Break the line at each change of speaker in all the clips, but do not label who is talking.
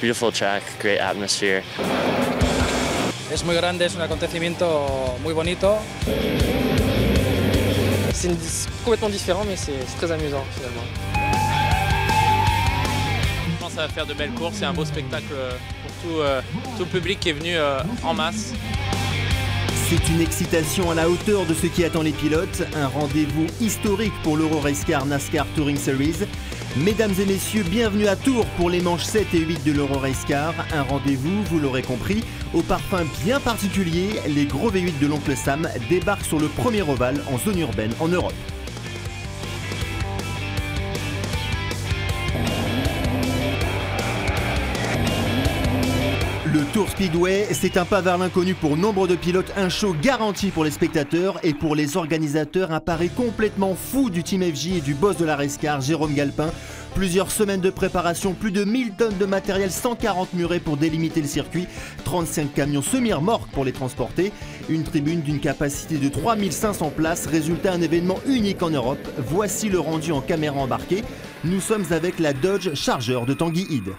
beautiful track, great atmosphere.
Es muy grande, es un acontecimiento muy bonito.
C'est complètement différent, mais c'est très amusant finalement.
Je pense que ça va faire de belles courses et un beau spectacle pour tout le public qui est venu en masse.
C'est une excitation à la hauteur de ce qui attend les pilotes, un rendez-vous historique pour l'Euro Race Car NASCAR Touring Series. Mesdames et messieurs, bienvenue à Tours pour les manches 7 et 8 de l'Euro Race Car. Un rendez-vous, vous l'aurez compris, au parfum bien particulier. Les gros V8 de l'oncle Sam débarquent sur le premier ovale en zone urbaine en Europe. Le Tours Speedway, c'est un pas vers l'inconnu pour nombre de pilotes, un show garanti pour les spectateurs et pour les organisateurs, un pari complètement fou du Team FJ et du boss de la race car, Jérôme Galpin. Plusieurs semaines de préparation, plus de 1000 tonnes de matériel, 140 murets pour délimiter le circuit, 35 camions semi-remorques pour les transporter, une tribune d'une capacité de 3500 places, résultat un événement unique en Europe. Voici le rendu en caméra embarquée. Nous sommes avec la Dodge Charger de Tanguy Ide.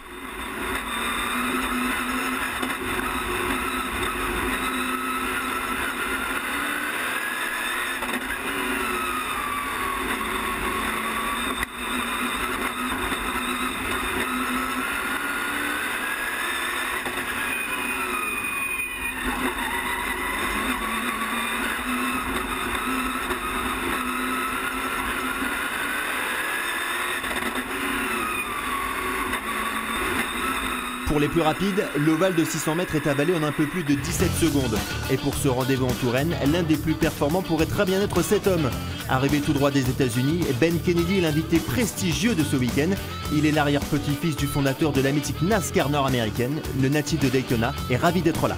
Pour les plus rapides, l'ovale de 600 mètres est avalé en un peu plus de 17 secondes. Et pour ce rendez-vous en Touraine, l'un des plus performants pourrait très bien être cet homme. Arrivé tout droit des États-Unis, Ben Kennedy est l'invité prestigieux de ce week-end. Il est l'arrière-petit-fils du fondateur de la mythique NASCAR nord-américaine. Le natif de Daytona est ravi d'être là.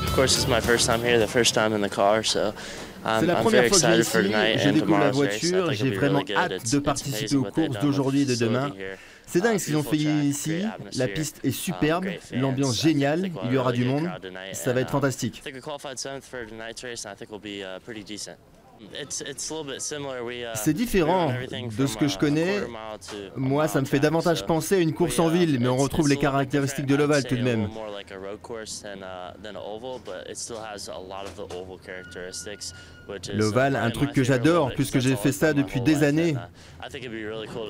Of course, it's my first time here, the first time in the car, so
c'est la première fois que je viens ici, je découvre la voiture, j'ai vraiment hâte de participer aux courses d'aujourd'hui et de demain. C'est dingue ce qu'ils ont fait ici, la piste est superbe, l'ambiance géniale, il y aura du monde, ça va être fantastique. C'est différent de ce que je connais. Moi, ça me fait davantage penser à une course en ville, mais on retrouve les caractéristiques de l'ovale tout de même. L'ovale, un truc que j'adore, puisque j'ai fait ça depuis des années.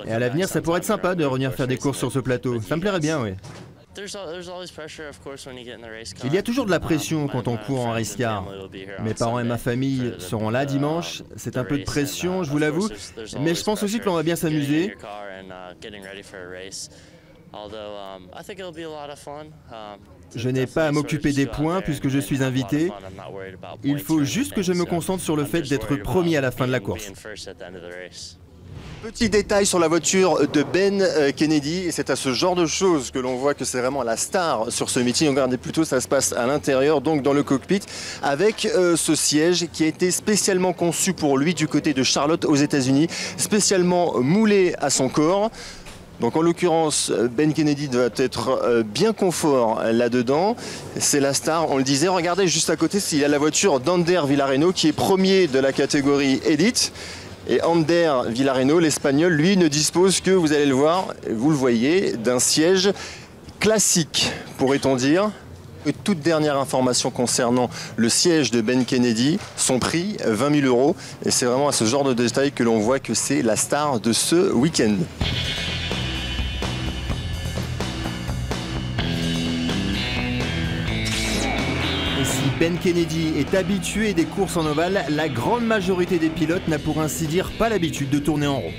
Et à l'avenir, ça pourrait être sympa de revenir faire des courses sur ce plateau. Ça me plairait bien, oui. Il y a toujours de la pression quand on court en race car. Mes parents et ma famille seront là dimanche. C'est un peu de pression, je vous l'avoue. Mais je pense aussi que l'on va bien s'amuser. Je n'ai pas à m'occuper des points puisque je suis invité. Il faut juste que je me concentre sur le fait d'être premier à la fin de la course.
Petit détail sur la voiture de Ben Kennedy, et c'est à ce genre de choses que l'on voit que c'est vraiment la star sur ce meeting. Regardez plutôt, ça se passe à l'intérieur, donc dans le cockpit, avec ce siège qui a été spécialement conçu pour lui du côté de Charlotte aux États-Unis, spécialement moulé à son corps. Donc en l'occurrence, Ben Kennedy doit être bien confort là-dedans. C'est la star, on le disait. Regardez juste à côté, il y a la voiture d'Ander Villareno qui est premier de la catégorie Elite. Et Ander Villareno, l'Espagnol, lui, ne dispose que, vous allez le voir, vous le voyez, d'un siège classique, pourrait-on dire. Et toute dernière information concernant le siège de Ben Kennedy, son prix, 20 000 €. Et c'est vraiment à ce genre de détail que l'on voit que c'est la star de ce week-end.
Et si Ben Kennedy est habitué des courses en ovale, la grande majorité des pilotes n'a pour ainsi dire pas l'habitude de tourner en rond.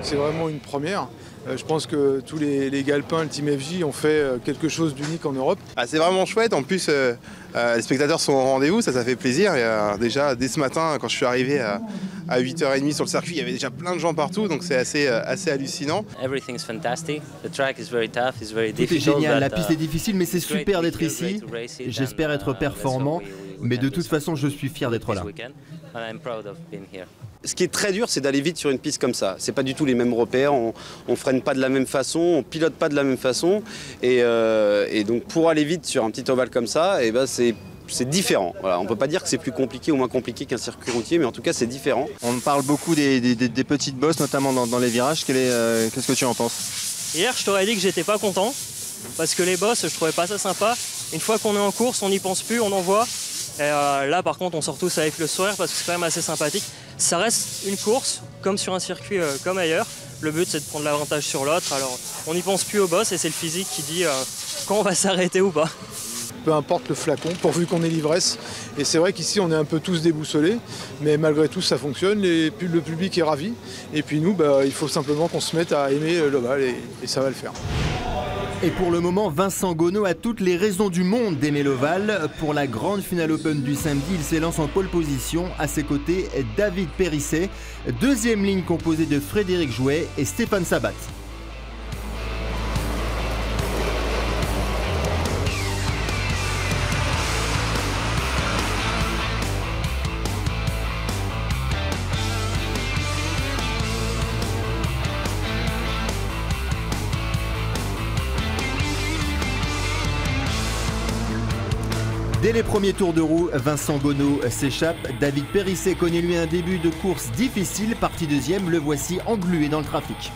C'est vraiment une première. Je pense que tous les Galpins, le Team FJ ont fait quelque chose d'unique en Europe.
Ah, c'est vraiment chouette, en plus les spectateurs sont au rendez-vous, ça fait plaisir. Et, déjà dès ce matin, quand je suis arrivé à 8h30 sur le circuit, il y avait déjà plein de gens partout, donc c'est assez hallucinant.
Tout est génial, la piste est difficile, mais c'est super d'être ici. J'espère être performant, mais de toute façon je suis fier d'être là.
Ce qui est très dur, c'est d'aller vite sur une piste comme ça. C'est pas du tout les mêmes repères, on freine pas de la même façon, on pilote pas de la même façon. Et donc pour aller vite sur un petit ovale comme ça, et ben c'est c'est différent. Voilà, on ne peut pas dire que c'est plus compliqué ou moins compliqué qu'un circuit routier, mais en tout cas c'est différent.
On parle beaucoup des petites bosses, notamment dans les virages. Qu'est-ce que tu en penses?
Hier, je t'aurais dit que j'étais pas content, parce que les bosses, je trouvais pas ça sympa. Une fois qu'on est en course, on n'y pense plus, on envoie. Et là, par contre, on sort tous avec le sourire parce que c'est quand même assez sympathique. Ça reste une course, comme sur un circuit comme ailleurs. Le but, c'est de prendre l'avantage sur l'autre. Alors, on n'y pense plus aux bosses et c'est le physique qui dit quand on va s'arrêter ou pas.
Peu importe le flacon, pourvu qu'on ait l'ivresse. Et c'est vrai qu'ici, on est un peu tous déboussolés, mais malgré tout, ça fonctionne. Le public est ravi. Et puis nous, il faut simplement qu'on se mette à aimer l'ovale et ça va le faire.
Et pour le moment, Vincent Gonneau a toutes les raisons du monde d'aimer l'ovale. Pour la grande finale Open du samedi, il s'élance en pole position. À ses côtés, David Périsset. Deuxième ligne composée de Frédéric Jouet et Stéphane Sabat. Dès les premiers tours de roue, Vincent Gonneau s'échappe. David Périsset connaît lui un début de course difficile. Parti deuxième, le voici englué dans le trafic.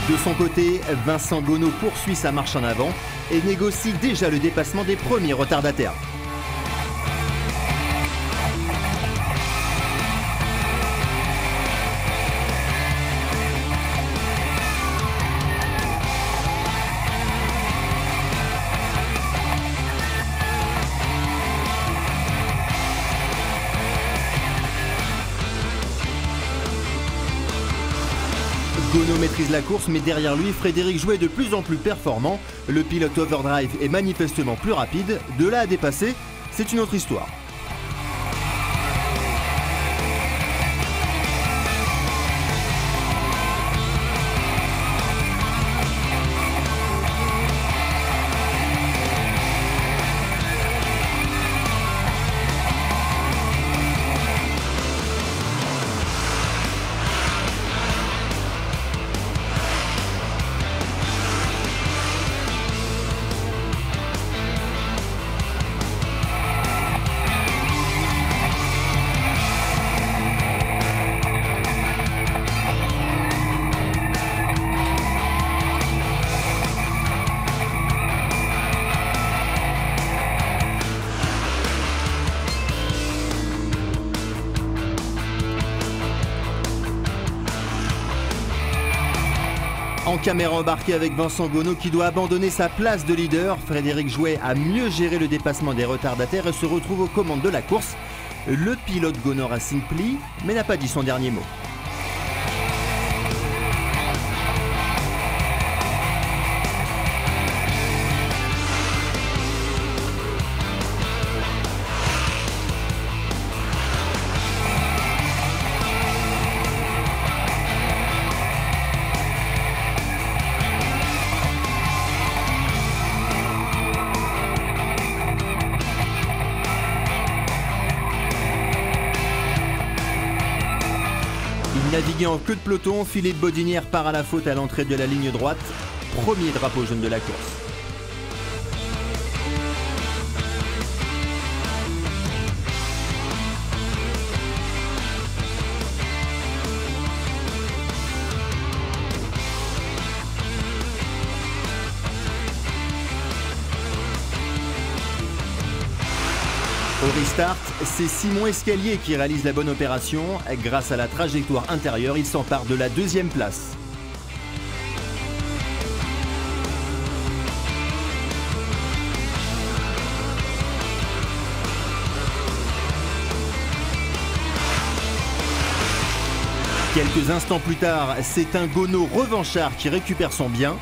De son côté, Vincent Gonneau poursuit sa marche en avant et négocie déjà le dépassement des premiers retardataires. Gonneau maîtrise la course, mais derrière lui, Frédéric Jouet est de plus en plus performant. Le pilote Overdrive est manifestement plus rapide. De là à dépasser, c'est une autre histoire. En caméra embarquée avec Vincent Gonneau qui doit abandonner sa place de leader, Frédéric Jouet a mieux géré le dépassement des retardataires et se retrouve aux commandes de la course. Le pilote Gonneau Racing plie, mais n'a pas dit son dernier mot. Navigué en queue de peloton, Philippe Bodinière part à la faute à l'entrée de la ligne droite. Premier drapeau jaune de la course. Au restart, c'est Simon Escalier qui réalise la bonne opération. Grâce à la trajectoire intérieure, il s'empare de la 2e place. Quelques instants plus tard, c'est un Gonneau revanchard qui récupère son bien.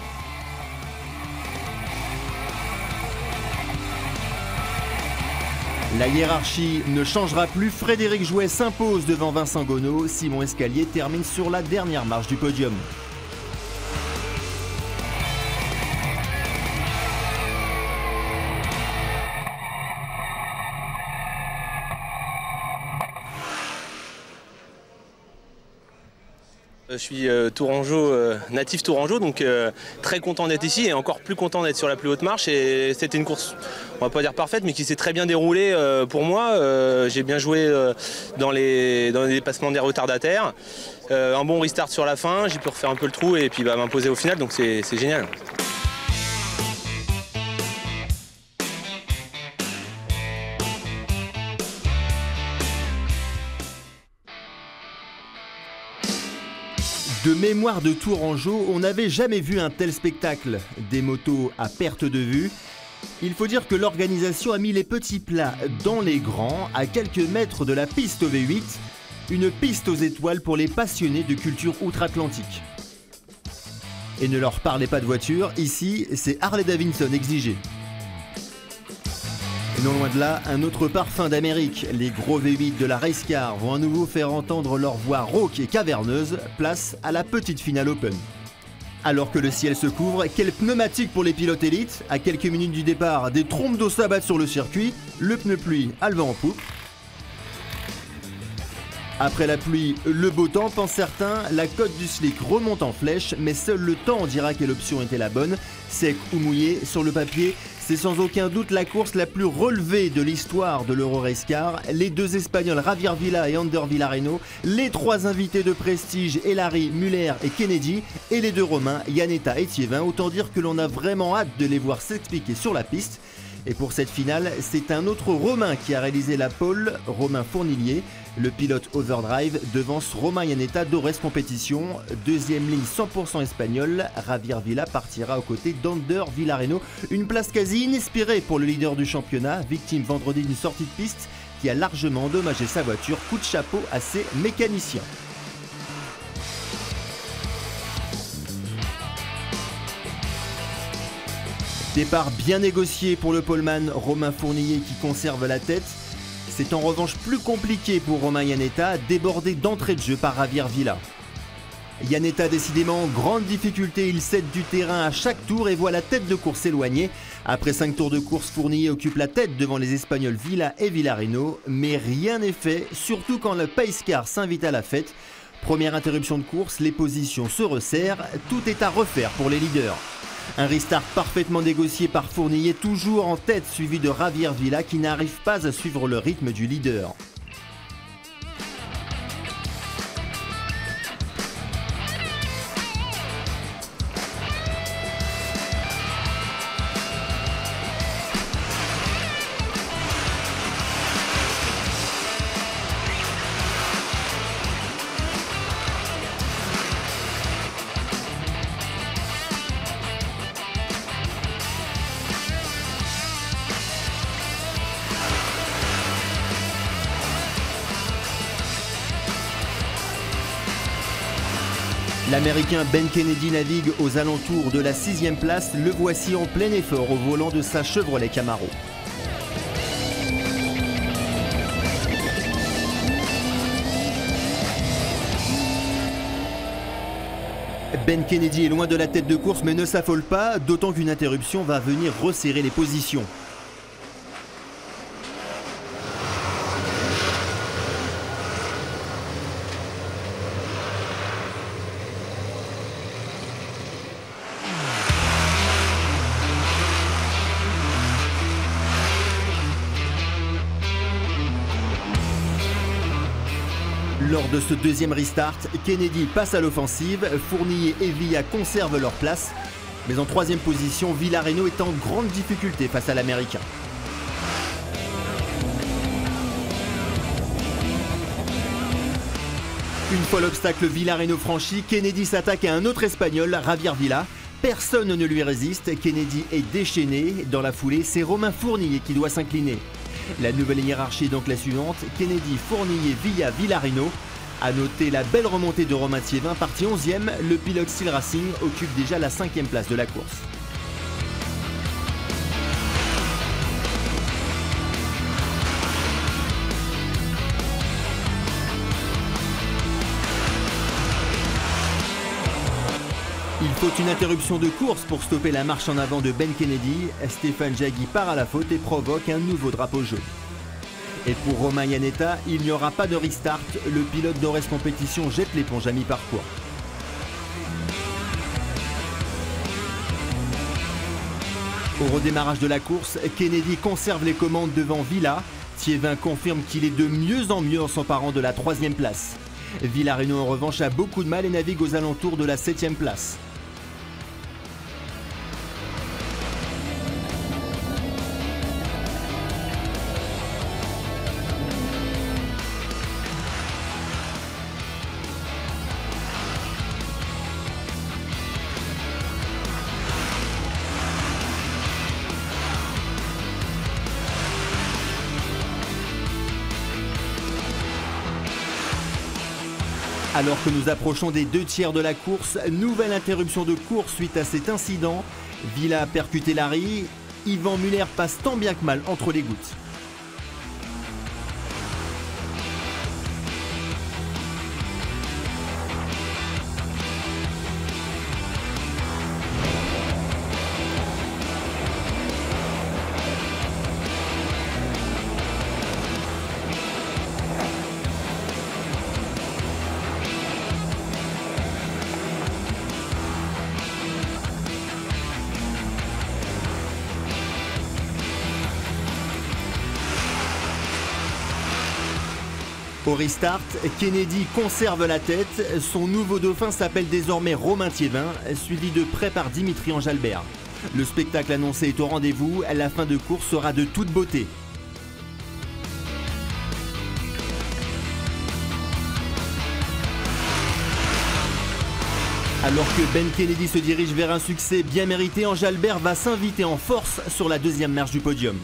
La hiérarchie ne changera plus. Frédéric Jouet s'impose devant Vincent Gonneau. Simon Escalier termine sur la dernière marche du podium.
Je suis tourangeau, natif tourangeau, donc très content d'être ici et encore plus content d'être sur la plus haute marche. Et c'était une course, on va pas dire parfaite, mais qui s'est très bien déroulée pour moi. J'ai bien joué dans les dépassements des retardataires. Un bon restart sur la fin, j'ai pu refaire un peu le trou et puis m'imposer au final, donc c'est génial. De mémoire de Tourangeau, on n'avait jamais vu un tel spectacle. Des motos à perte de vue. Il faut dire que l'organisation a mis les petits plats dans les grands, à quelques mètres de la piste au V8. Une piste aux étoiles pour les passionnés de culture outre-Atlantique. Et ne leur parlez pas de voiture, ici c'est Harley Davidson exigé. Et non loin de là, un autre parfum d'Amérique. Les gros V8 de la Race Car vont à nouveau faire entendre leur voix rauque et caverneuse. Place à la petite finale Open. Alors que le ciel se couvre, quel pneumatique pour les pilotes élites. À quelques minutes du départ, des trompes d'eau s'abattent sur le circuit. Le pneu pluie a le vent en poupe. Après la pluie, le beau temps, pensent certains. La cote du slick remonte en flèche, mais seul le temps dira quelle option était la bonne. Sec ou mouillé, sur le papier, c'est sans aucun doute la course la plus relevée de l'histoire de l'Euro Race Car. Les deux Espagnols Javier Villa et Ander Villareno, les trois invités de prestige Elary, Muller et Kennedy, et les deux Romains Iannetta et Thiévin. Autant dire que l'on a vraiment hâte de les voir s'expliquer sur la piste. Et pour cette finale, c'est un autre Romain qui a réalisé la pole, Romain Fournillier. Le pilote Overdrive devance Romain Iannetta d'Ores Compétition. Deuxième ligne 100% espagnole, Javier Villa partira aux côtés d'Ander Villareno. Une place quasi inespérée pour le leader du championnat, victime vendredi d'une sortie de piste qui a largement endommagé sa voiture. Coup de chapeau à ses mécaniciens. Départ bien négocié pour le poleman Romain Fournillier qui conserve la tête. C'est en revanche plus compliqué pour Romain Iannetta, débordé d'entrée de jeu par Javier Villa. Iannetta décidément en grande difficulté, il cède du terrain à chaque tour et voit la tête de course s'éloigner. Après 5 tours de course, Fournillier occupe la tête devant les Espagnols Villa et Villareno. Mais rien n'est fait, surtout quand le Pace Car s'invite à la fête. Première interruption de course, les positions se resserrent, tout est à refaire pour les leaders. Un restart parfaitement négocié par Fournillier, toujours en tête, suivi de Javier Villa qui n'arrive pas à suivre le rythme du leader. L'Américain Ben Kennedy navigue aux alentours de la 6e place. Le voici en plein effort au volant de sa Chevrolet Camaro. Ben Kennedy est loin de la tête de course mais ne s'affole pas, d'autant qu'une interruption va venir resserrer les positions. Lors de ce deuxième restart, Kennedy passe à l'offensive, Fournillier et Villa conservent leur place. Mais en troisième position, Villareno est en grande difficulté face à l'Américain. Une fois l'obstacle Villarino franchi, Kennedy s'attaque à un autre Espagnol, Javier Villa. Personne ne lui résiste, Kennedy est déchaîné. Dans la foulée, c'est Romain Fournier qui doit s'incliner. La nouvelle hiérarchie est donc la suivante, Kennedy, Fournier, Villa, Villarino. A noter la belle remontée de Romain Thiévin, parti 11e, le pilote Steel Racing occupe déjà la 5e place de la course. Il faut une interruption de course pour stopper la marche en avant de Ben Kennedy. Stéphane Jaggi part à la faute et provoque un nouveau drapeau jaune. Et pour Romain Iannetta, il n'y aura pas de restart. Le pilote d'Ores Compétition jette l'éponge à mi-parcours. Au redémarrage de la course, Kennedy conserve les commandes devant Villa. Thiévin confirme qu'il est de mieux en mieux en s'emparant de la 3e place. Villarino en revanche a beaucoup de mal et navigue aux alentours de la 7e place. Alors que nous approchons des 2 tiers de la course, nouvelle interruption de course suite à cet incident. Villa a percuté Larry, Yvan Muller passe tant bien que mal entre les gouttes. Au restart, Kennedy conserve la tête. Son nouveau dauphin s'appelle désormais Romain Thiévin, suivi de près par Dimitri Angelbert. Le spectacle annoncé est au rendez-vous. La fin de course sera de toute beauté. Alors que Ben Kennedy se dirige vers un succès bien mérité, Angelbert va s'inviter en force sur la 2e marche du podium.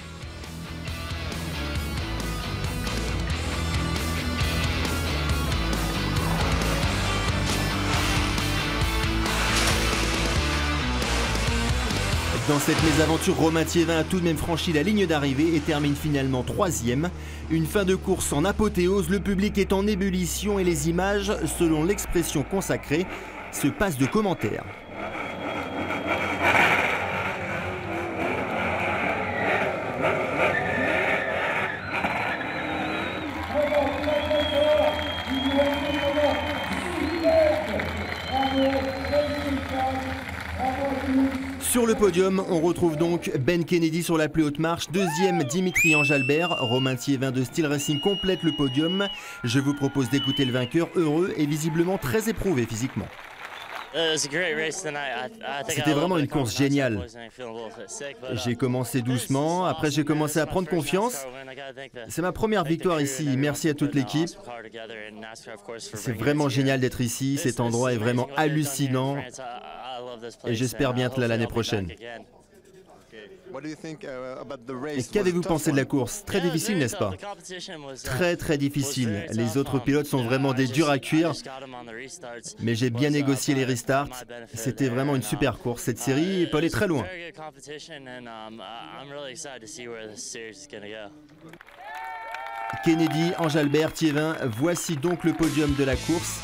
Dans cette mésaventure, Romain Thiévin a tout de même franchi la ligne d'arrivée et termine finalement 3e. Une fin de course en apothéose, le public est en ébullition et les images, selon l'expression consacrée, se passent de commentaires. Sur le podium, on retrouve donc Ben Kennedy sur la plus haute marche, 2e Dimitri Angelbert, Romain Thiévin de Steel Racing complète le podium. Je vous propose d'écouter le vainqueur, heureux et visiblement très éprouvé physiquement. C'était vraiment une course géniale. J'ai commencé doucement, après j'ai commencé à prendre confiance. C'est ma première victoire ici, merci à toute l'équipe. C'est vraiment génial d'être ici, cet endroit est vraiment hallucinant. Et j'espère bien être là l'année prochaine. Et qu'avez-vous pensé de la course? Très difficile, n'est-ce pas? Très difficile. Les autres pilotes sont vraiment des durs à cuire. Mais j'ai bien négocié les restarts. C'était vraiment une super course. Cette série peut aller très loin. Kennedy, Angelbert, Thiévin, voici donc le podium de la course.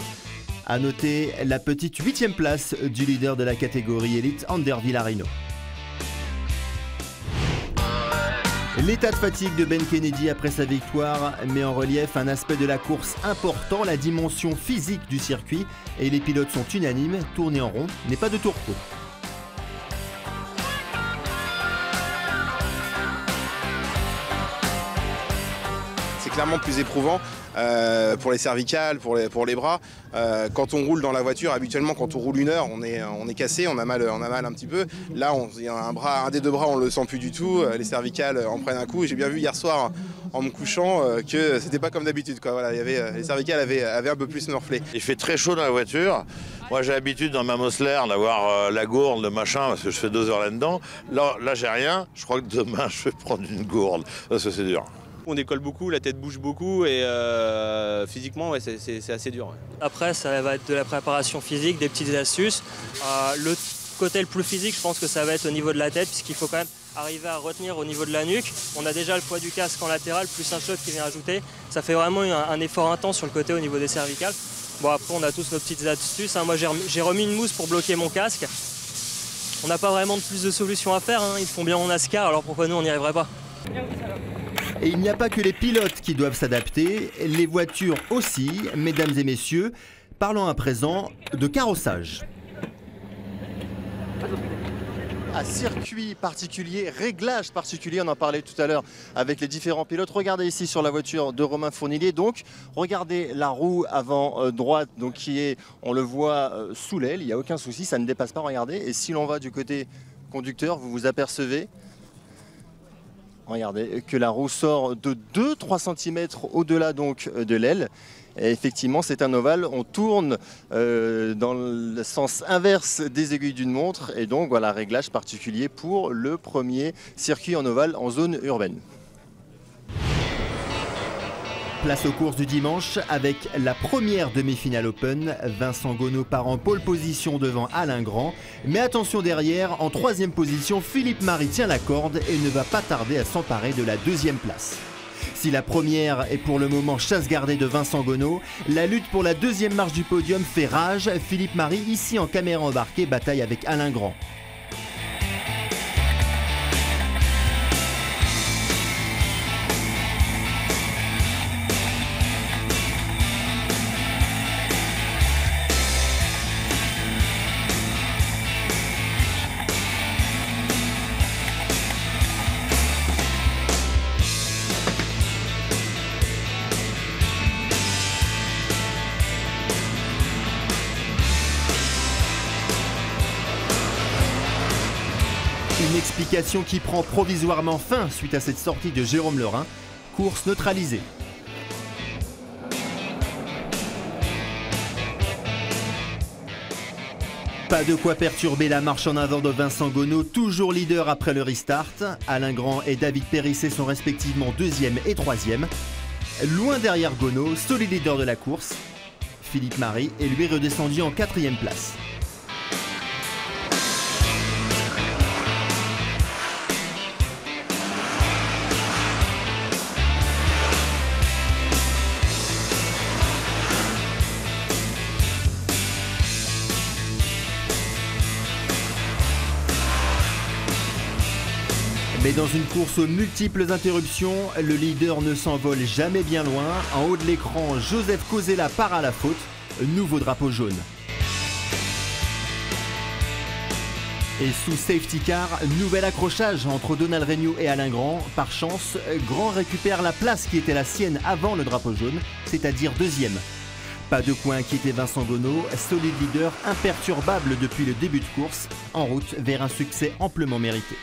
A noter la petite 8e place du leader de la catégorie élite, Ander Villarino. L'état de fatigue de Ben Kennedy après sa victoire met en relief un aspect de la course important, la dimension physique du circuit. Et les pilotes sont unanimes, tourner en rond n'est pas de tourpeau.
C'est clairement plus éprouvant pour les cervicales, pour les bras. Quand on roule dans la voiture, habituellement, quand on roule 1 heure, on est cassé, on a mal un petit peu. Là, il y a un des 2 bras, on le sent plus du tout. Les cervicales en prennent un coup. J'ai bien vu hier soir, en me couchant, que c'était pas comme d'habitude. Voilà, les cervicales avaient un peu plus morflé.
Il fait très chaud dans la voiture. Moi, j'ai l'habitude dans ma Mosler d'avoir la gourde, le machin, parce que je fais 2 heures là-dedans. Là, j'ai rien. Je crois que demain, je vais prendre une gourde, parce que c'est dur.
On décolle beaucoup, la tête bouge beaucoup et physiquement, ouais, c'est assez dur. Ouais.
Après, ça va être de la préparation physique, des petites astuces. Le côté le plus physique, je pense que ça va être au niveau de la tête, puisqu'il faut quand même arriver à retenir au niveau de la nuque. On a déjà le poids du casque en latéral, plus un choc qui vient ajouter. Ça fait vraiment un effort intense sur le côté au niveau des cervicales. Bon, après, on a tous nos petites astuces. Moi, j'ai remis une mousse pour bloquer mon casque. On n'a pas vraiment de plus de solutions à faire. Ils font bien en NASCAR, alors pourquoi nous, on n'y arriverait pas?
Et il n'y a pas que les pilotes qui doivent s'adapter, les voitures aussi, mesdames et messieurs. Parlons à présent de carrossage.
À circuit particulier, réglage particulier, on en parlait tout à l'heure avec les différents pilotes. Regardez ici sur la voiture de Romain Fournilier, donc regardez la roue avant droite, donc qui est, on le voit sous l'aile, il n'y a aucun souci, ça ne dépasse pas, regardez. Et si l'on va du côté conducteur, vous vous apercevez, regardez, que la roue sort de 2-3 cm au-delà donc de l'aile. Et effectivement, c'est un ovale, on tourne dans le sens inverse des aiguilles d'une montre et donc voilà, réglage particulier pour le premier circuit en ovale en zone urbaine.
Place aux courses du dimanche avec la première demi-finale Open. Vincent Gonneau part en pole position devant Alain Grand. Mais attention derrière, en 3e position, Philippe Marie tient la corde et ne va pas tarder à s'emparer de la 2e place. Si la première est pour le moment chasse gardée de Vincent Gonneau, la lutte pour la 2e marche du podium fait rage. Philippe Marie, ici en caméra embarquée, bataille avec Alain Grand. Une explication qui prend provisoirement fin suite à cette sortie de Jérôme Lerin. Course neutralisée. Pas de quoi perturber la marche en avant de Vincent Gonneau, toujours leader après le restart. Alain Grand et David Périssé sont respectivement 2e et 3e. Loin derrière Gonneau, solide leader de la course. Philippe Marie est lui redescendu en 4e place. Mais dans une course aux multiples interruptions, le leader ne s'envole jamais bien loin. En haut de l'écran, Joseph Cosella part à la faute. Nouveau drapeau jaune. Et sous safety car, nouvel accrochage entre Donald Regnault et Alain Grand. Par chance, Grand récupère la place qui était la sienne avant le drapeau jaune, c'est-à-dire 2e. Pas de quoi inquiéter Vincent Gonneau, solide leader imperturbable depuis le début de course, en route vers un succès amplement mérité.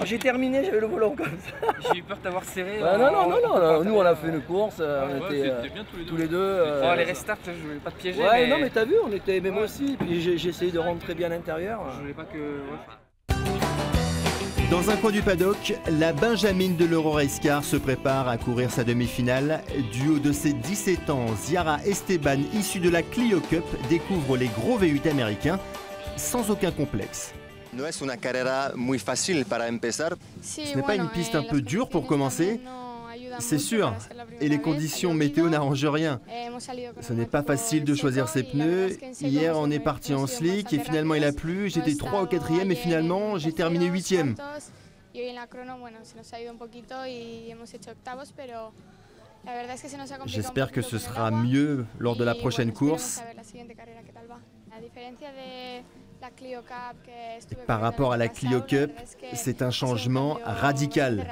J'ai terminé, j'avais le volant comme ça.
J'ai eu peur de t'avoir serré.
Non, nous on a fait une course, on était tous les deux.
Les restarts, je voulais pas te piéger.
Ouais, non mais t'as vu, on était même aussi, puis j'ai essayé de rentrer bien à l'intérieur.
Je voulais pas que...
Dans un coin du paddock, la Benjamine de l'Euro-Race-Car se prépare à courir sa demi-finale. Du haut de ses 17 ans, Ziara Esteban, issue de la Clio Cup, découvre les gros V8 américains sans aucun complexe.
No es una carrera muy fácil para empezar.
Ce n'est pas une piste un peu dure pour commencer. C'est sûr, et les conditions météo n'arrangent rien. Ce n'est pas facile de choisir ses pneus. Hier, on est parti en slick et finalement il a plu. J'étais 3 ou 4e et finalement j'ai terminé 8e. J'espère que ce sera mieux lors de la prochaine course. Par rapport à la Clio Cup, c'est un changement radical.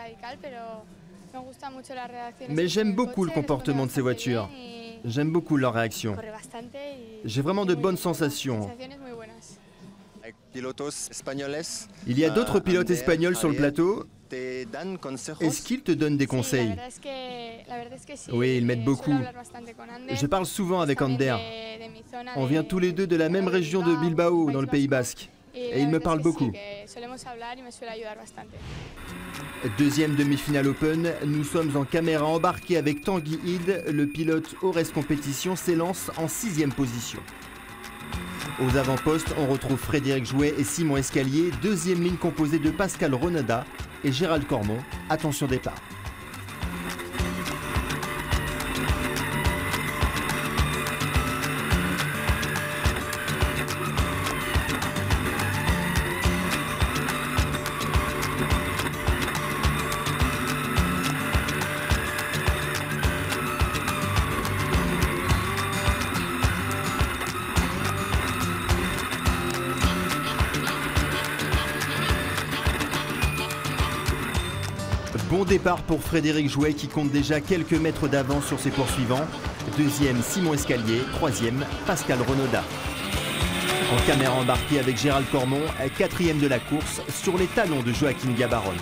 Mais j'aime beaucoup le comportement de ces voitures. J'aime beaucoup leur réaction. J'ai vraiment de bonnes sensations. Il y a d'autres pilotes espagnols sur le plateau. Est-ce qu'ils te donnent des conseils? Oui, ils m'aident beaucoup. Je parle souvent avec Ander. On vient tous les deux de la même région de Bilbao, dans le Pays Basque. Et il me parle beaucoup. Deuxième demi-finale Open, nous sommes en caméra embarquée avec Tanguy Ide. Le pilote Ores Compétition s'élance en 6e position. Aux avant-postes, on retrouve Frédéric Jouet et Simon Escalier. Deuxième ligne composée de Pascal Renaudat et Gérald Cormon. Attention départ. Bon départ pour Frédéric Jouet qui compte déjà quelques mètres d'avance sur ses poursuivants. Deuxième, Simon Escalier. Troisième, Pascal Renaudat. En caméra embarquée avec Gérald Cormon, 4e de la course, sur les talons de Joaquin Gabarron.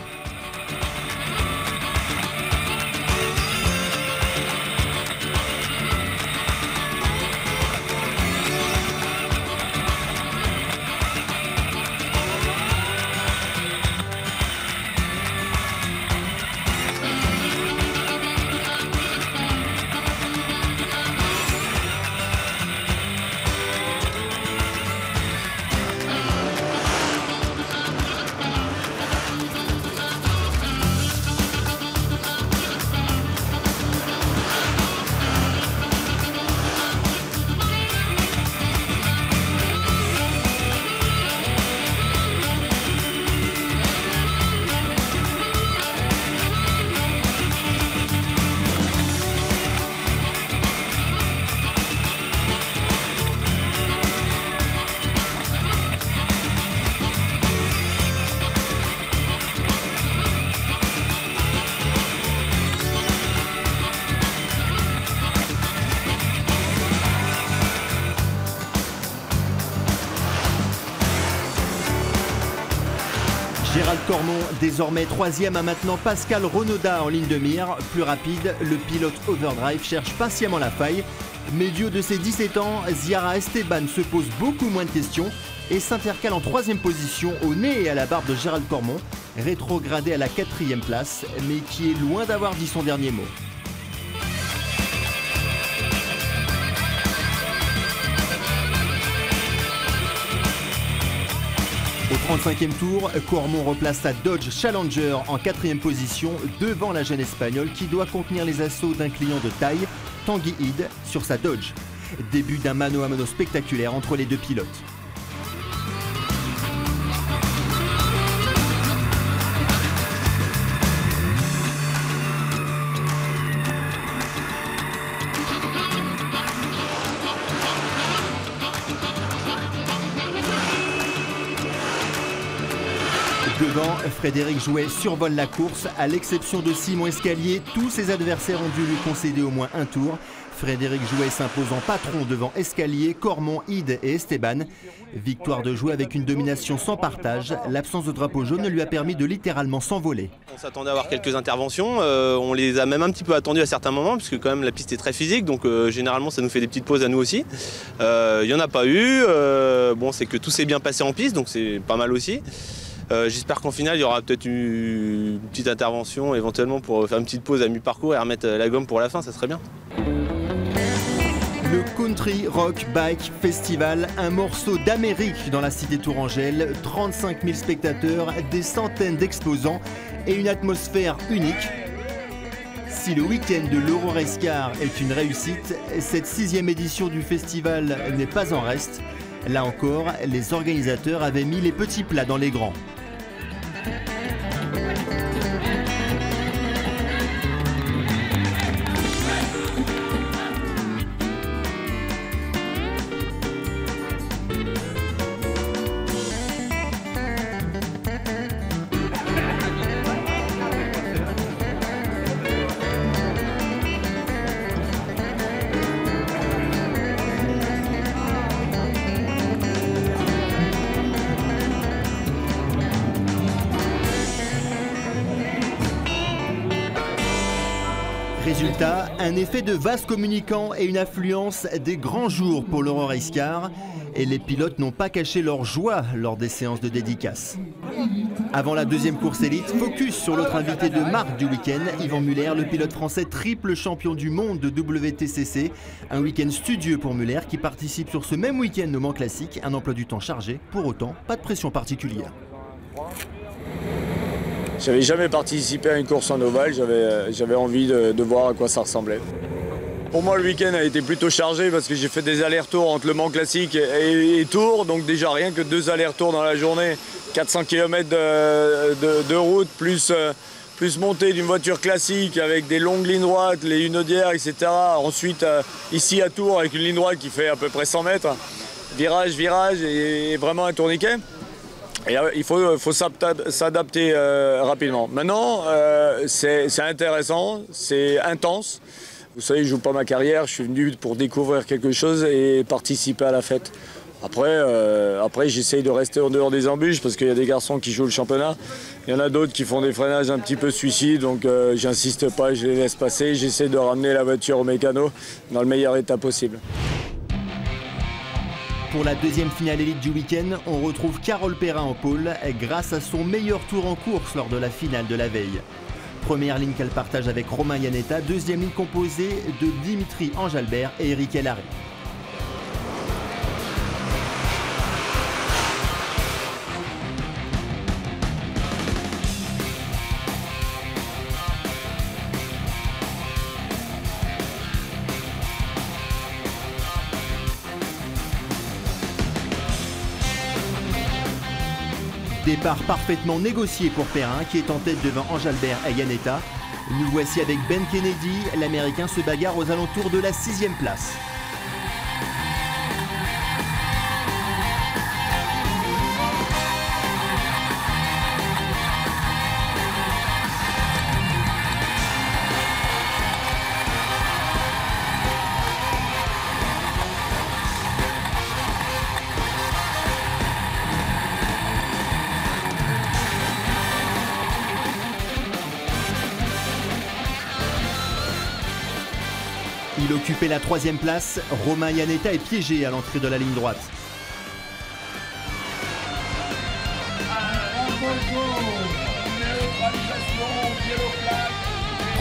Gérald Cormon, désormais 3e, a maintenant Pascal Renaudat en ligne de mire. Plus rapide, le pilote Overdrive cherche patiemment la faille. Mais du haut de ses 17 ans, Ziara Esteban se pose beaucoup moins de questions et s'intercale en 3e position au nez et à la barbe de Gérald Cormon, rétrogradé à la 4e place, mais qui est loin d'avoir dit son dernier mot. Au 35e tour, Cormon replace sa Dodge Challenger en 4e position devant la jeune Espagnole qui doit contenir les assauts d'un client de taille, Tanguy Ide, sur sa Dodge. Début d'un mano à mano spectaculaire entre les deux pilotes. Devant, Frédéric Jouet survole la course. À l'exception de Simon Escalier, tous ses adversaires ont dû lui concéder au moins un tour. Frédéric Jouet s'impose en patron devant Escalier, Cormon, Ide et Esteban. Victoire de Jouet avec une domination sans partage. L'absence de drapeau jaune lui a permis de littéralement s'envoler.
On s'attendait à avoir quelques interventions. On les a même un petit peu attendues à certains moments puisque quand même la piste est très physique. Donc généralement ça nous fait des petites pauses à nous aussi. Il n'y en a pas eu. Bon, c'est que tout s'est bien passé en piste donc c'est pas mal aussi. J'espère qu'en finale, il y aura peut-être une petite intervention éventuellement pour faire une petite pause à mi-parcours et remettre la gomme pour la fin, ça serait bien.
Le Country Rock Bike Festival, un morceau d'Amérique dans la cité Tourangelle, 35 000 spectateurs, des centaines d'exposants et une atmosphère unique. Si le week-end de l'Euro-Race Car est une réussite, cette 6e édition du festival n'est pas en reste. Là encore, les organisateurs avaient mis les petits plats dans les grands. Résultat, un effet de vase communicant et une affluence des grands jours pour l'Euro-Race Car. Et les pilotes n'ont pas caché leur joie lors des séances de dédicaces. Avant la deuxième course élite, focus sur l'autre invité de marque du week-end, Yvan Muller, le pilote français triple champion du monde de WTCC. Un week-end studieux pour Muller qui participe sur ce même week-end au Mans Classique, un emploi du temps chargé. Pour autant, pas de pression particulière.
J'avais jamais participé à une course en ovale, j'avais envie de voir à quoi ça ressemblait. Pour moi, le week-end a été plutôt chargé parce que j'ai fait des allers-retours entre le Mans Classique et Tours. Donc déjà rien que 2 allers-retours dans la journée, 400 km de route, plus montée d'une voiture classique avec des longues lignes droites, les unodières, etc. Ensuite, ici à Tours, avec une ligne droite qui fait à peu près 100 mètres, virage et vraiment un tourniquet. Et il faut s'adapter rapidement. Maintenant, c'est intéressant, c'est intense. Vous savez, je ne joue pas ma carrière, je suis venu pour découvrir quelque chose et participer à la fête. Après j'essaye de rester en dehors des embûches parce qu'il y a des garçons qui jouent le championnat. Il y en a d'autres qui font des freinages un petit peu suicides, donc j'insiste pas, je les laisse passer. J'essaie de ramener la voiture au mécano dans le meilleur état possible.
Pour la deuxième finale élite du week-end, on retrouve Carole Perrin en pôle grâce à son meilleur tour en course lors de la finale de la veille. Première ligne qu'elle partage avec Romain Iannetta, deuxième ligne composée de Dimitri Enjalbert et Eric Ellaré. Départ parfaitement négocié pour Perrin qui est en tête devant Enjalbert et Iannetta. Nous voici avec Ben Kennedy, l'Américain se bagarre aux alentours de la 6e place. Il occupait la 3e place. Romain Iannetta est piégé à l'entrée de la ligne droite.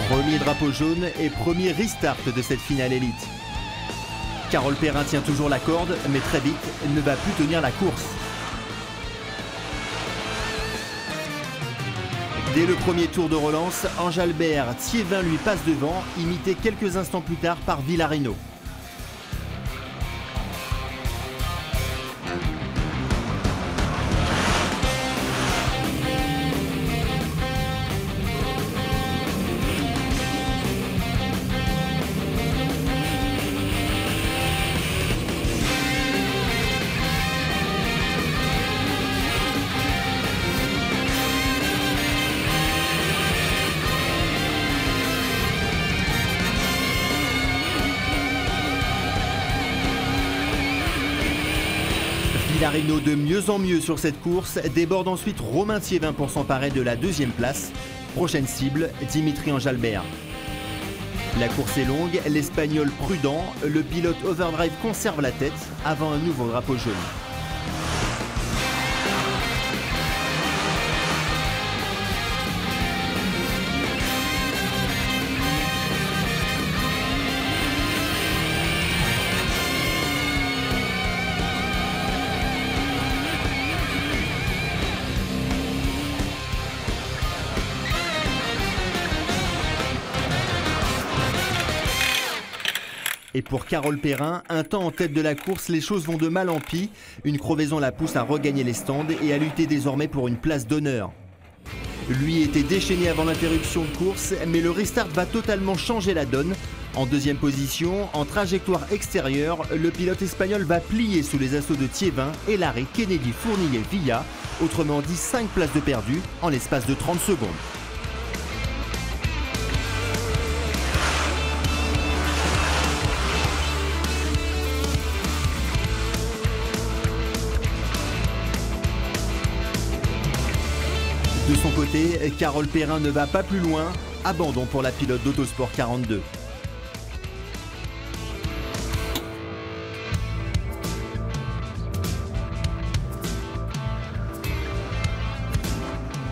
Premier drapeau jaune et premier restart de cette finale élite. Carole Perrin tient toujours la corde, mais très vite, elle ne va plus tenir la course. Dès le premier tour de relance, Enjalbert, Thiévin lui passe devant, imité quelques instants plus tard par Villarino. Villarino de mieux en mieux sur cette course, déborde ensuite Romain Thiévin pour s'emparer de la 2e place. Prochaine cible, Dimitri Enjalbert. La course est longue, l'Espagnol prudent, le pilote Overdrive conserve la tête avant un nouveau drapeau jaune.
Et pour Carole Perrin, un temps en tête de la course, les choses vont de mal en pis. Une crevaison la pousse à regagner les stands et à lutter désormais pour une place d'honneur. Lui était déchaîné avant l'interruption de course, mais le restart va totalement changer la donne. En deuxième position, en trajectoire extérieure, le pilote espagnol va plier sous les assauts de Thiévin, Elary, Kennedy, Fournier, Villa. Autrement dit, 5 places de perdu en l'espace de 30 secondes. De son côté, Carole Perrin ne va pas plus loin. Abandon pour la pilote d'Autosport 42.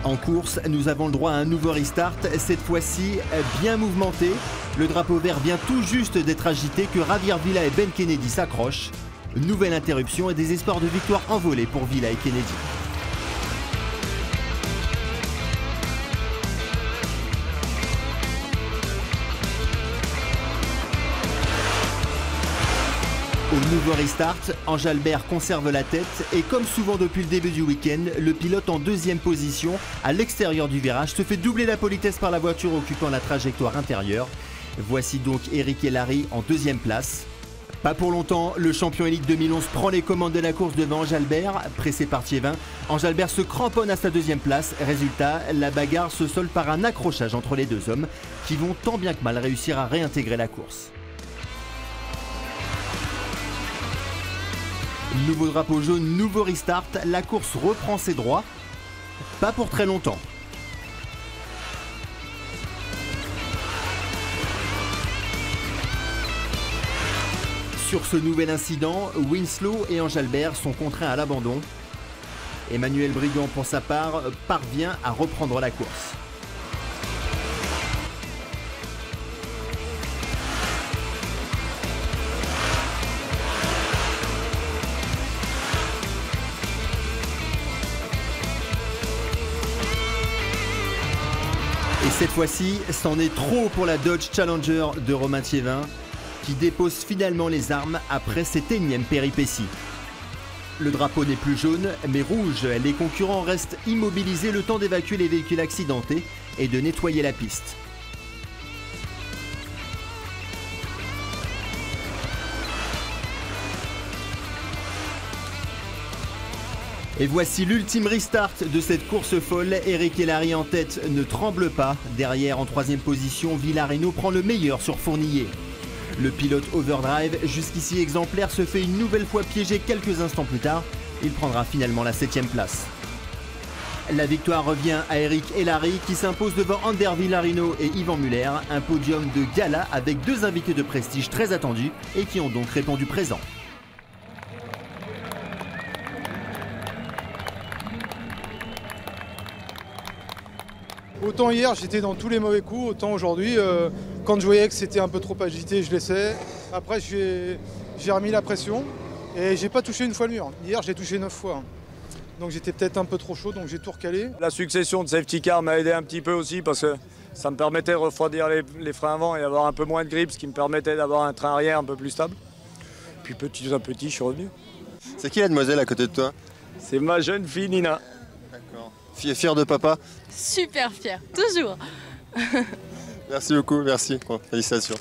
En course, nous avons le droit à un nouveau restart, cette fois-ci bien mouvementé. Le drapeau vert vient tout juste d'être agité que Javier Villa et Ben Kennedy s'accrochent. Nouvelle interruption et des espoirs de victoire envolés pour Villa et Kennedy. Au nouveau restart, Enjalbert conserve la tête et comme souvent depuis le début du week-end, le pilote en deuxième position à l'extérieur du virage se fait doubler la politesse par la voiture occupant la trajectoire intérieure. Voici donc Eric Elary en deuxième place. Pas pour longtemps, le champion élite 2011 prend les commandes de la course devant Enjalbert, pressé par Thiévin. Enjalbert se cramponne à sa deuxième place. Résultat, la bagarre se solde par un accrochage entre les deux hommes qui vont tant bien que mal réussir à réintégrer la course. Nouveau drapeau jaune, nouveau restart, la course reprend ses droits. Pas pour très longtemps. Sur ce nouvel incident, Winslow et Enjalbert sont contraints à l'abandon. Emmanuel Brigand, pour sa part, parvient à reprendre la course. Et cette fois-ci, c'en est trop pour la Dodge Challenger de Romain Thiévin, qui dépose finalement les armes après cette énième péripétie. Le drapeau n'est plus jaune, mais rouge. Les concurrents restent immobilisés le temps d'évacuer les véhicules accidentés et de nettoyer la piste. Et voici l'ultime restart de cette course folle. Eric Elary en tête ne tremble pas. Derrière, en troisième position, Villarino prend le meilleur sur Fournier. Le pilote Overdrive, jusqu'ici exemplaire, se fait une nouvelle fois piéger quelques instants plus tard. Il prendra finalement la 7e place. La victoire revient à Eric Elary qui s'impose devant Ander Villarino et Yvan Muller. Un podium de gala avec deux invités de prestige très attendus et qui ont donc répondu présent.
Autant hier j'étais dans tous les mauvais coups, autant aujourd'hui quand je voyais que c'était un peu trop agité, je laissais. Après j'ai remis la pression et j'ai pas touché une fois le mur. Hier j'ai touché 9 fois. Donc j'étais peut-être un peu trop chaud, donc j'ai tout recalé.
La succession de safety car m'a aidé un petit peu aussi parce que ça me permettait de refroidir les freins avant et avoir un peu moins de grip, ce qui me permettait d'avoir un train arrière un peu plus stable. Puis petit à petit je suis revenu.
C'est qui la demoiselle à côté de toi?
C'est ma jeune fille Nina.
D'accord. Fier de papa?
Super fier, toujours.
Merci beaucoup, merci. Bon, félicitations.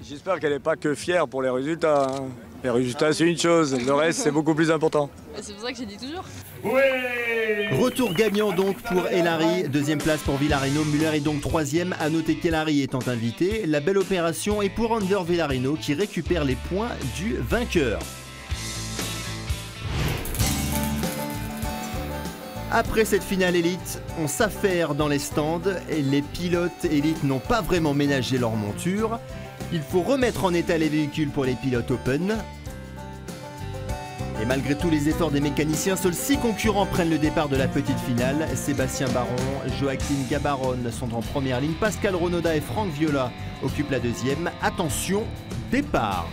J'espère qu'elle n'est pas que fière pour les résultats. Hein. Les résultats, c'est une chose, le reste, c'est beaucoup plus important.
C'est pour ça que j'ai dit toujours.
Retour gagnant donc pour Elary, deuxième place pour Villarino. Muller est donc troisième. À noter qu'Elary étant invité, la belle opération est pour Ander Villarino qui récupère les points du vainqueur. Après cette finale élite, on s'affaire dans les stands et les pilotes élites n'ont pas vraiment ménagé leur monture. Il faut remettre en état les véhicules pour les pilotes open. Et malgré tous les efforts des mécaniciens, seuls 6 concurrents prennent le départ de la petite finale. Sébastien Baron, Joaquin Gabaron sont en première ligne. Pascal Renaudin et Franck Viola occupent la deuxième. Attention, départ!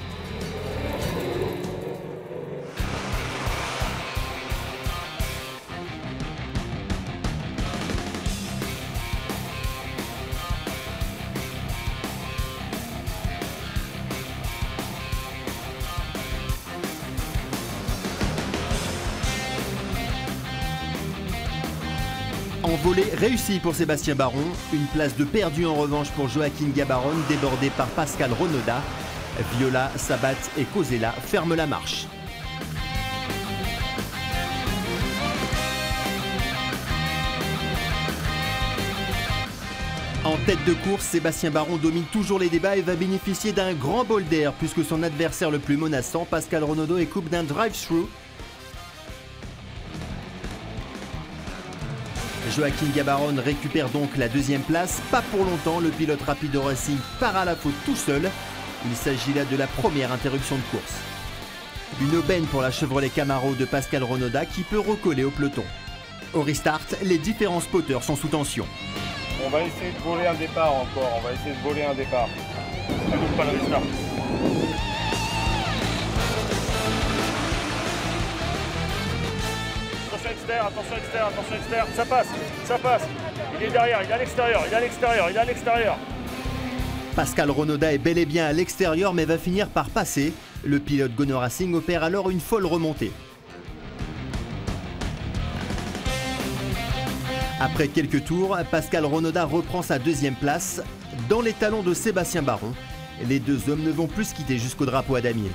L'envolée réussie pour Sébastien Baron, une place de perdu en revanche pour Joaquin Gabaron, débordé par Pascal Ronoda. Viola, Sabat et Cosella ferment la marche. En tête de course, Sébastien Baron domine toujours les débats et va bénéficier d'un grand bol d'air puisque son adversaire le plus menaçant, Pascal Ronoda, écoupe d'un drive-through. Joaquin Gabaron récupère donc la deuxième place. Pas pour longtemps, le pilote Rapido Racing part à la faute tout seul. Il s'agit là de la première interruption de course. Une aubaine pour la Chevrolet Camaro de Pascal Ronoda qui peut recoller au peloton. Au restart, les différents spotters sont sous tension.
On va essayer de voler un départ encore, on va essayer de voler un départ. Ça ne pas le restart. Attention extérieur, ça passe. Il est derrière, il est à l'extérieur.
Pascal Ronoda est bel et bien à l'extérieur mais va finir par passer. Le pilote Gono Racing opère alors une folle remontée. Après quelques tours, Pascal Ronoda reprend sa deuxième place dans les talons de Sébastien Baron. Les deux hommes ne vont plus se quitter jusqu'au drapeau à damier.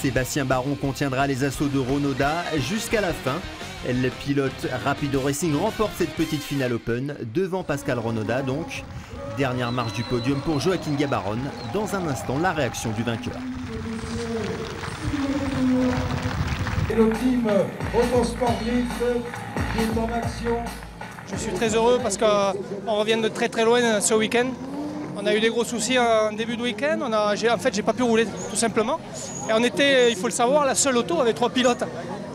Sébastien Baron contiendra les assauts de Ronoda jusqu'à la fin. Le pilote Rapido Racing remporte cette petite finale open devant Pascal Ronoda donc. Dernière marche du podium pour Joaquin Gabaron. Dans un instant, la réaction du vainqueur.
Et le team Autosport Blitz qui est en action.
Je suis très heureux parce qu'on revient de très loin ce week-end. On a eu des gros soucis en début de week-end. En fait, j'ai pas pu rouler tout simplement. Et on était, il faut le savoir, la seule auto avec 3 pilotes.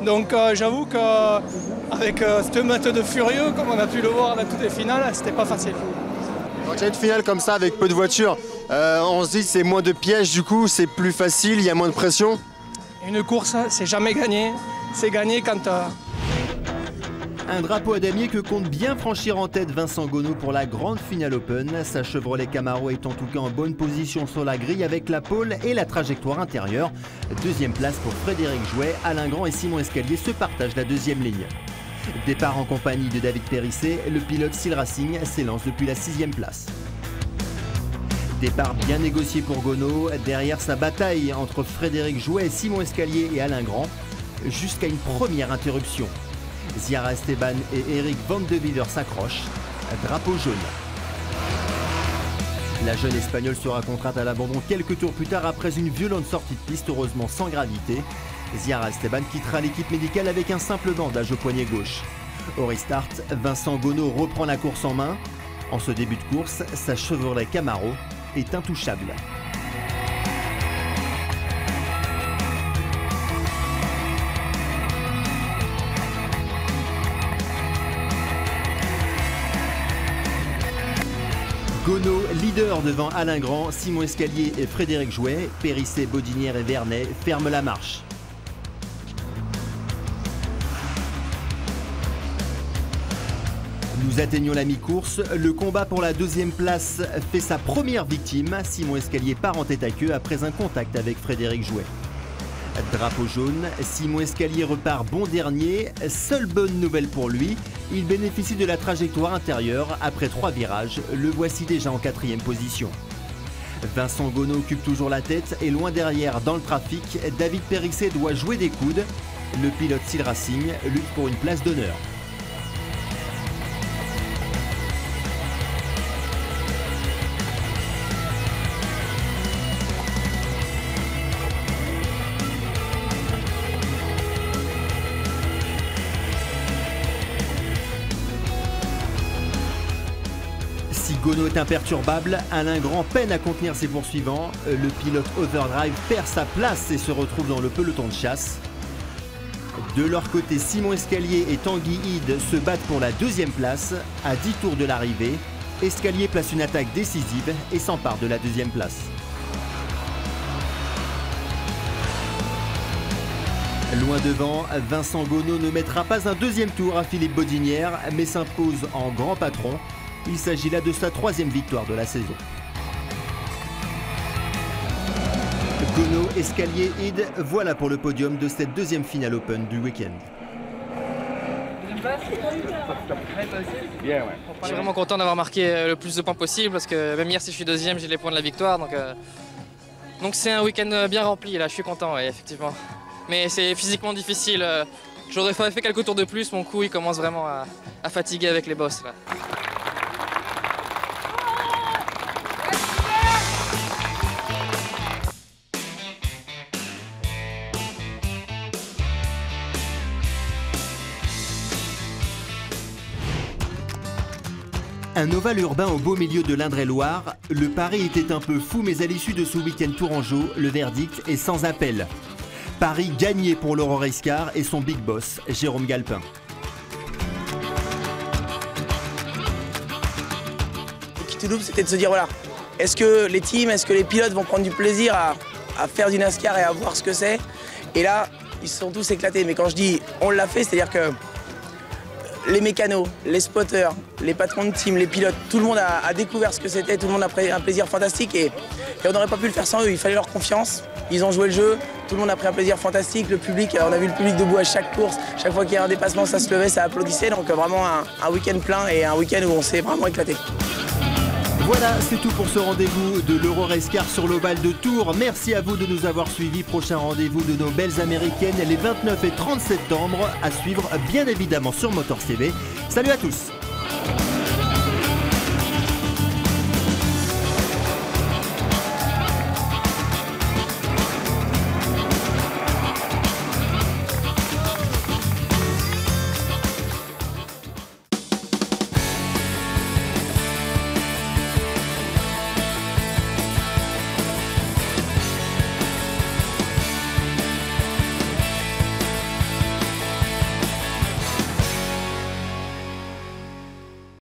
Donc j'avoue qu'avec cette meute de furieux, comme on a pu le voir dans toutes les finales, c'était pas facile.
Quand il y a une finale comme ça avec peu de voitures, on se dit c'est moins de pièges, du coup c'est plus facile, il y a moins de pression.
Une course, c'est jamais gagné. C'est gagné quand...
Un drapeau à damier que compte bien franchir en tête Vincent Gono pour la grande finale open. Sa Chevrolet Camaro est en tout cas en bonne position sur la grille avec la pole et la trajectoire intérieure. Deuxième place pour Frédéric Jouet, Alain Grand et Simon Escalier se partagent la deuxième ligne. Départ en compagnie de David Périsset, le pilote Sil Racing s'élance depuis la 6e place. Départ bien négocié pour Gono, derrière sa bataille entre Frédéric Jouet, Simon Escalier et Alain Grand, jusqu'à une première interruption. Ziara Esteban et Eric Van de Viller s'accrochent. Drapeau jaune. La jeune Espagnole sera contrainte à l'abandon quelques tours plus tard après une violente sortie de piste, heureusement sans gravité. Ziara Esteban quittera l'équipe médicale avec un simple bandage au poignet gauche. Au restart, Vincent Gono reprend la course en main. En ce début de course, sa Chevrolet Camaro est intouchable. Gono, leader devant Alain Grand, Simon Escalier et Frédéric Jouet, Périsset, Baudinière et Vernet ferment la marche. Nous atteignons la mi-course, le combat pour la deuxième place fait sa première victime. Simon Escalier part en tête à queue après un contact avec Frédéric Jouet. Drapeau jaune, Simon Escalier repart bon dernier. Seule bonne nouvelle pour lui, il bénéficie de la trajectoire intérieure. Après 3 virages, le voici déjà en 4e position. Vincent Gono occupe toujours la tête et loin derrière dans le trafic, David Périsset doit jouer des coudes. Le pilote Sil Racing lutte pour une place d'honneur. Si Gono est imperturbable, Alain Grand peine à contenir ses poursuivants. Le pilote Overdrive perd sa place et se retrouve dans le peloton de chasse. De leur côté, Simon Escalier et Tanguy Ide se battent pour la 2e place. À 10 tours de l'arrivée, Escalier place une attaque décisive et s'empare de la 2e place.
Loin devant, Vincent Gonneau ne mettra pas un deuxième tour à Philippe Baudinière, mais s'impose en grand patron. Il s'agit là de sa 3e victoire de la saison. Gonneau, Escalier, Ide, voilà pour le podium de cette 2e finale Open du week-end.
Je suis vraiment content d'avoir marqué le plus de points possible parce que même hier si je suis 2e, j'ai les points de la victoire. Donc c'est un week-end bien rempli là, je suis content, ouais, effectivement. Mais c'est physiquement difficile. J'aurais fait quelques tours de plus, mon cou il commence vraiment à fatiguer avec les bosses là.
Un ovale urbain au beau milieu de l'Indre-et-Loire. Le pari était un peu fou, mais à l'issue de ce week-end tourangeau, le verdict est sans appel. Paris gagné pour Laurent Rescar et son big boss, Jérôme Galpin.
Qui tout double, c'était de se dire voilà, est-ce que les teams, est-ce que les pilotes vont prendre du plaisir à faire du NASCAR et à voir ce que c'est? Et là, ils se sont tous éclatés. Mais quand je dis on l'a fait, c'est-à-dire que les mécanos, les spotters, les patrons de team, les pilotes, tout le monde a découvert ce que c'était, tout le monde a pris un plaisir fantastique et on n'aurait pas pu le faire sans eux, il fallait leur confiance, ils ont joué le jeu, tout le monde a pris un plaisir fantastique, le public, on a vu le public debout à chaque course, chaque fois qu'il y a un dépassement ça se levait, ça applaudissait, donc vraiment un week-end plein et un week-end où on s'est vraiment éclaté.
Voilà, c'est tout pour ce rendez-vous de l'Euro-Rescar sur l'Oval de Tours. Merci à vous de nous avoir suivis. Prochain rendez-vous de nos belles américaines les 29 et 30 septembre à suivre bien évidemment sur Motors TV. Salut à tous!